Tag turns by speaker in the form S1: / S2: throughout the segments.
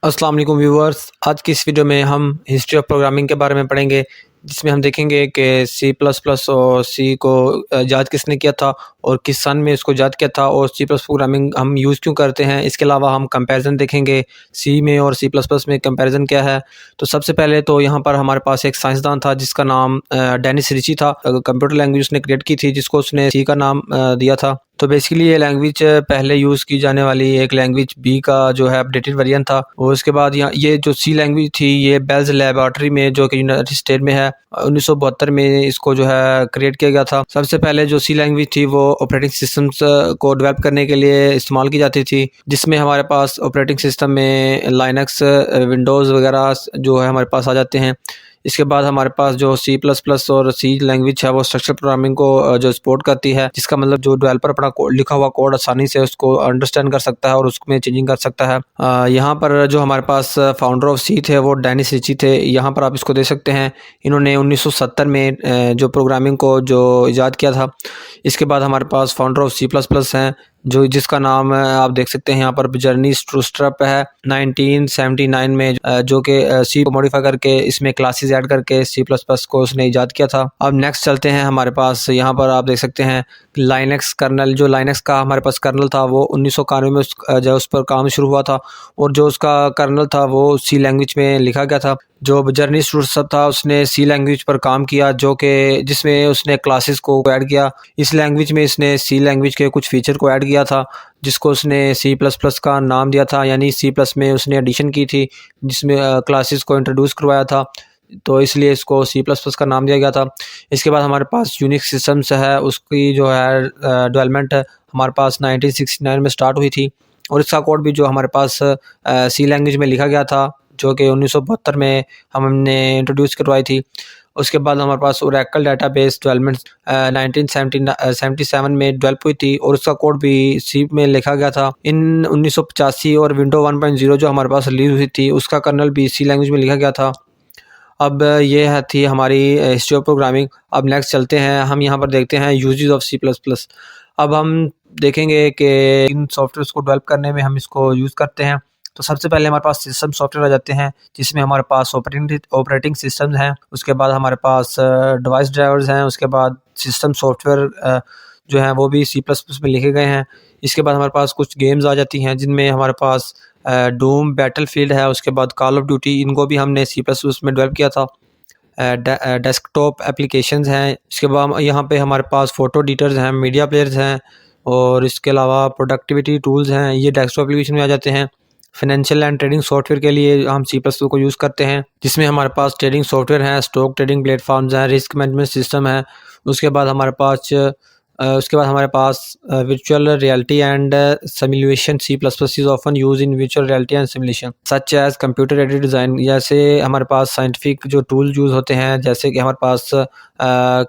S1: अस्सलाम वालेकुम व्यूअर्स। आज की इस वीडियो में हम हिस्ट्री ऑफ प्रोग्रामिंग के बारे में पढ़ेंगे, जिसमें हम देखेंगे कि सी प्लस प्लस और सी को ईजाद किसने किया था और किस सन में इसको ईजाद किया था और सी प्लस प्रोग्रामिंग हम यूज़ क्यों करते हैं। इसके अलावा हम कंपैरिजन देखेंगे सी में और सी प्लस प्लस में कंपैरिजन क्या है। तो सबसे पहले तो यहाँ पर हमारे पास एक साइंसदान था जिसका नाम डेनिस रिची था। कंप्यूटर लैंग्वेज उसने क्रिएट की थी जिसको उसने सी का नाम दिया था। तो बेसिकली ये लैंग्वेज पहले यूज़ की जाने वाली एक लैंग्वेज बी का जो है अपडेटेड वेरिएंट था। और उसके बाद यहाँ ये जो सी लैंग्वेज थी ये बेल्स लेबोरेटरी में जो कि यूनाइटेड स्टेट में है 1972 में इसको जो है क्रिएट किया गया था। सबसे पहले जो सी लैंग्वेज थी वो ऑपरेटिंग सिस्टम्स को डेवलप करने के लिए इस्तेमाल की जाती थी, जिसमें हमारे पास ऑपरेटिंग सिस्टम में लाइनक्स विंडोज़ वगैरह जो है हमारे पास आ जाते हैं। इसके बाद हमारे पास जो सी प्लस प्लस और सी लैंग्वेज है वो स्ट्रक्चर प्रोग्रामिंग को जो सपोर्ट करती है, जिसका मतलब जो डेवलपर अपना लिखा हुआ कोड आसानी से उसको अंडरस्टैंड कर सकता है और उसमें चेंजिंग कर सकता है। यहाँ पर जो हमारे पास फाउंडर ऑफ सी थे वो डेनिस रिची थे। यहाँ पर आप इसको देख सकते हैं, इन्होंने 1970 में जो प्रोग्रामिंग को जो ईजाद किया था। इसके बाद हमारे पास founder of C plus plus हैं जो जिसका नाम आप देख सकते हैं यहाँ पर जर्नी स्ट्रूस्ट्रप है 1979 में, जो कि सी को मॉडिफाई करके इसमें क्लासेस ऐड करके सी प्लस प्लस को उसने ईजाद किया था। अब नेक्स्ट चलते हैं, हमारे पास यहाँ पर आप देख सकते हैं लाइनक्स कर्नल। जो लाइनक्स का हमारे पास कर्नल था वो 1991 में जो उस पर काम शुरू हुआ था और जो उसका कर्नल था वो सी लैंग्वेज में लिखा गया था। जो जर्नी स्ट्रूस्ट्रप था उसने सी लैंग्वेज पर काम किया जो कि जिसमें उसने क्लासेस को ऐड किया। इस लैंग्वेज में इसने सी लैंग्वेज के कुछ फीचर को ऐड किया था जिसको उसने सी प्लस प्लस का नाम दिया था, यानी सी प्लस में उसने एडिशन की थी जिसमें क्लासेस को इंट्रोड्यूस करवाया था, तो इसलिए इसको सी प्लस प्लस का नाम दिया गया था। इसके बाद हमारे पास यूनिक्स सिस्टम्स है, उसकी जो है डेवलपमेंट हमारे पास 1969 में स्टार्ट हुई थी और इसका कोड भी जो हमारे पास सी लैंग्वेज में लिखा गया था जो कि 1972 में हमने इंट्रोड्यूस करवाई थी। उसके बाद हमारे पास ओरेकल डेटाबेस डेवलपमेंट 1977 में डेवलप हुई थी और उसका कोड भी सी में लिखा गया था। इन 1985 और विंडो 1.0 जो हमारे पास रिलीज हुई थी उसका कर्नल भी सी लैंग्वेज में लिखा गया था। अब ये थी हमारी हिस्ट्री ऑफ प्रोग्रामिंग। अब नेक्स्ट चलते हैं, हम यहाँ पर देखते हैं uses of C plus plus. अब हम देखेंगे कि इन सॉफ्टवेयर्स को डेवलप करने में हम इसको यूज़ करते हैं। तो सबसे पहले हमारे पास सिस्टम सॉफ्टवेयर आ जाते हैं जिसमें हमारे पास ऑपरेटिंग सिस्टम्स हैं। उसके बाद हमारे पास डिवाइस ड्राइवर्स हैं। उसके बाद सिस्टम सॉफ्टवेयर जो हैं वो भी सी प्लस प्लस में लिखे गए हैं। इसके बाद हमारे पास कुछ गेम्स आ जाती हैं जिनमें हमारे पास डूम बैटलफील्ड है। उसके बाद कॉल ऑफ ड्यूटी, इनको भी हमने सी प्लस प्लस में डेवलप किया था। डेस्कटॉप एप्लीकेशंस हैं। इसके बाद यहाँ पे हमारे पास फ़ोटो एडिटर्स हैं, मीडिया प्लेयर्स हैं और इसके अलावा प्रोडक्टिविटी टूल्स हैं, ये डेस्कटॉप एप्लीकेशन में आ जाते हैं। फाइनेंशियल एंड ट्रेडिंग सॉफ्टवेयर के लिए हम सी प्लस को यूज़ करते हैं, जिसमें हमारे पास ट्रेडिंग सॉफ्टवेयर हैं, स्टॉक ट्रेडिंग प्लेटफॉर्म्स हैं, रिस्क मैनेजमेंट सिस्टम है। उसके बाद हमारे पास virtual reality and simulation C++ is often used in virtual reality and simulation such as computer aided design। जैसे हमारे पास साइंटिफिक जो टूल यूज़ होते हैं, जैसे कि हमारे पास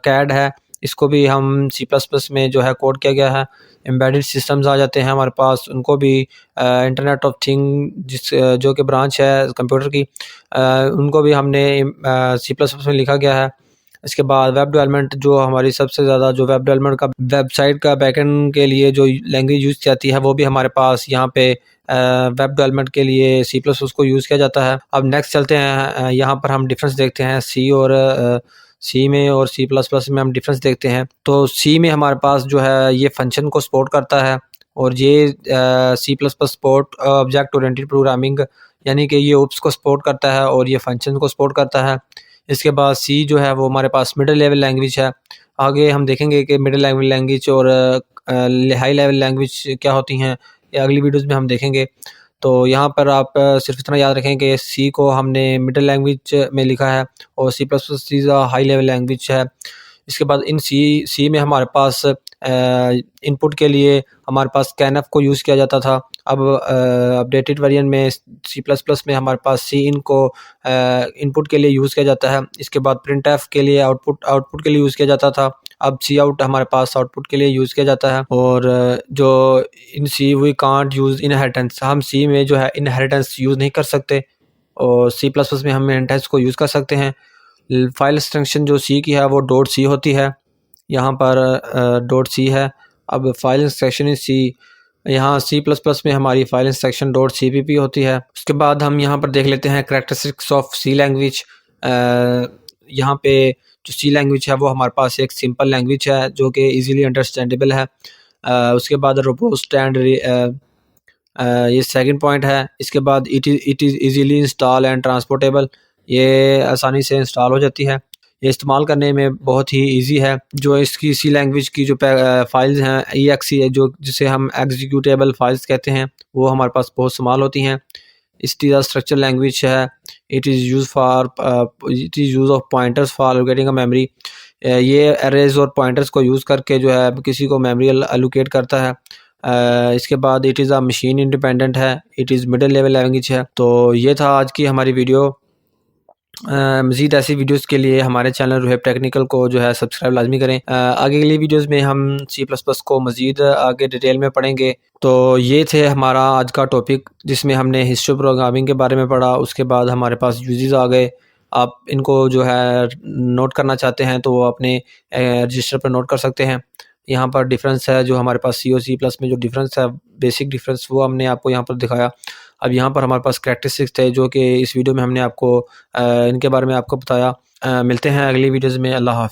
S1: CAD है, इसको भी हम C++ में जो है कोड किया गया है। एम्बेडेड सिस्टम्स आ जाते हैं हमारे पास, उनको भी इंटरनेट ऑफ थिंग जो कि ब्रांच है कंप्यूटर की, उनको भी हमने C++ में लिखा गया है। इसके बाद वेब डेवलपमेंट, जो हमारी सबसे ज़्यादा जो वेब डेवलपमेंट का वेबसाइट का बैकएंड के लिए जो लैंग्वेज यूज़ की जाती है वो भी हमारे पास यहाँ पे वेब डेवलपमेंट के लिए सी प्लस उसको यूज़ किया जाता है। अब नेक्स्ट चलते हैं, यहाँ पर हम डिफरेंस देखते हैं सी और सी में और सी प्लस प्लस में हम डिफरेंस देखते हैं। तो सी में हमारे पास जो है ये फंक्शन को सपोर्ट करता है और ये C plus plus support object oriented programming, यानी कि ये ओप्स को सपोर्ट करता है और ये फंक्शन को सपोर्ट करता है। इसके बाद सी जो है वो हमारे पास मिडिल लेवल लैंग्वेज है। आगे हम देखेंगे कि मिडिल लेवल लैंग्वेज और हाई लेवल लैंग्वेज क्या होती हैं, ये अगली वीडियोस में हम देखेंगे। तो यहाँ पर आप सिर्फ इतना याद रखें कि सी को हमने मिडिल लैंग्वेज में लिखा है और C plus plus high level language है। इसके बाद इन सी में हमारे पास इनपुट के लिए हमारे पास स्कैनफ को यूज़ किया जाता था। अब अपडेटेड वेरिएंट में सी प्लस प्लस में हमारे पास सी इन को इनपुट के लिए यूज़ किया जाता है। इसके बाद प्रिंट एफ के लिए आउटपुट के लिए यूज़ किया जाता था। अब सी आउट हमारे पास आउटपुट के लिए यूज़ किया जाता है। और जो इन सी वी कांट यूज़ इनहेरिटेंस, हम सी में जो है इनहेरिटेंस यूज़ नहीं कर सकते और सी प्लस प्लस में हम इनहेरिटेंस को यूज़ कर सकते हैं। फाइल एक्सटेंशन जो सी की है वो डॉट सी होती है, यहाँ पर डॉट सी है। अब फाइल एक्सटेंशन इन सी यहाँ C++ में हमारी फाइल इंस्ट्रक्शन .cpp होती है। उसके बाद हम यहाँ पर देख लेते हैं करैक्टरिस्टिक्स ऑफ C लैंग्वेज। यहाँ पे जो C लैंग्वेज है वो हमारे पास एक सिंपल लैंग्वेज है जो कि इजीली अंडरस्टैंडेबल है। उसके बाद रोबस्ट एंड ये सेकंड पॉइंट है। इसके बाद it is easily install and transportable, ये आसानी से इंस्टॉल हो जाती है, ये इस्तेमाल करने में बहुत ही इजी है। जो इसकी C लैंग्वेज की जो फाइल्स हैं exe है, जो जिसे हम एग्जीक्यूटेबल फाइल्स कहते हैं, वो हमारे पास बहुत इस्तेमाल होती हैं। इट स्ट्रक्चर लैंग्वेज है। It is use of pointers for allocating a memory, ये एरेज और पॉइंटर्स को यूज़ करके जो है किसी को मेमोरी एलोकेट करता है। इसके बाद it is a machine independent है। It is middle level language है। तो ये था आज की हमारी वीडियो। मज़ीद ऐसी वीडियोस के लिए हमारे चैनल रुहैब टेक्निकल को जो है सब्सक्राइब लाजमी करें। आगे अगली वीडियोस में हम C++ को मज़ीद आगे डिटेल में पढ़ेंगे। तो ये थे हमारा आज का टॉपिक जिसमें हमने हिस्ट्री प्रोग्रामिंग के बारे में पढ़ा। उसके बाद हमारे पास यूजेस आ गए। आप इनको जो है नोट करना चाहते हैं तो वो अपने रजिस्टर पर नोट कर सकते हैं। यहाँ पर डिफरेंस है जो हमारे पास C और C+ में जो डिफरेंस है, बेसिक डिफरेंस, वो हमने आपको यहाँ पर दिखाया। अब यहाँ पर हमारे पास करैक्टरिस्टिक्स थे जो कि इस वीडियो में हमने आपको इनके बारे में आपको बताया। मिलते हैं अगली वीडियोज़ में। अल्लाह हाफ़िज़।